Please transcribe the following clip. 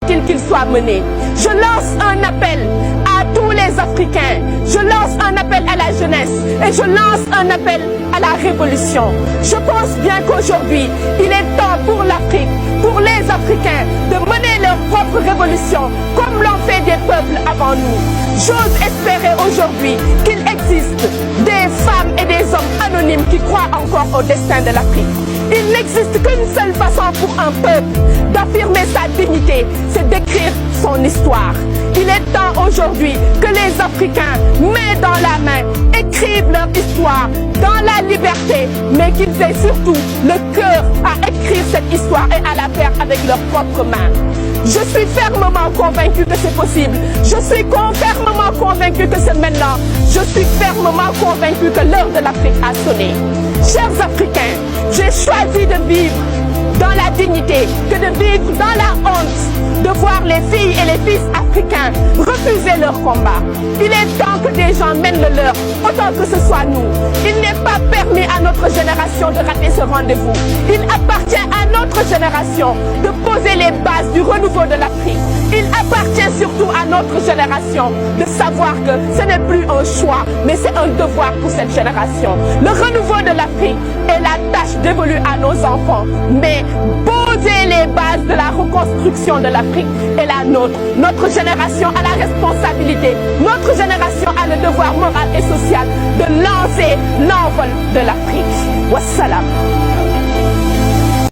qu'il soit mené. Je lance un appel à tous les Africains. Je lance un appel à la jeunesse et je lance un appel à la révolution. Je pense bien qu'aujourd'hui, il est temps pour l'Afrique, pour les Africains, de mener leur propre révolution comme l'ont fait des peuples avant nous. J'ose espérer aujourd'hui qu'il existe des femmes et des hommes anonymes qui croient encore au destin de l'Afrique. Il n'existe qu'une seule façon pour un peuple d'affirmer sa dignité, c'est d'écrire son histoire. Il est temps aujourd'hui que les Africains, main dans la main, écrivent leur histoire dans la liberté, mais qu'ils aient surtout le cœur à écrire cette histoire et à la faire avec leurs propres mains. Je suis fermement convaincu que c'est possible. Je suis fermement convaincu que c'est maintenant. Je suis fermement convaincu que l'heure de l'Afrique a sonné. Chers Africains, j'ai choisi de vivre dans la dignité que de vivre dans la honte, de voir les filles et les fils africains refuser leur combat. Il est temps que des gens mènent le leur, autant que ce soit nous. Il n'est pas permis à notre génération de rater ce rendez-vous. Il appartient à notre génération de poser les bases du renouveau de l'Afrique. Il appartient surtout à notre génération de savoir que ce n'est plus un choix, mais c'est un devoir pour cette génération. Le renouveau de l'Afrique est la tâche dévolue à nos enfants, mais poser les bases de la reconstruction de l'Afrique est la nôtre. Notre génération a la responsabilité, notre génération a le devoir moral et social de lancer l'envol de l'Afrique. Wassalam.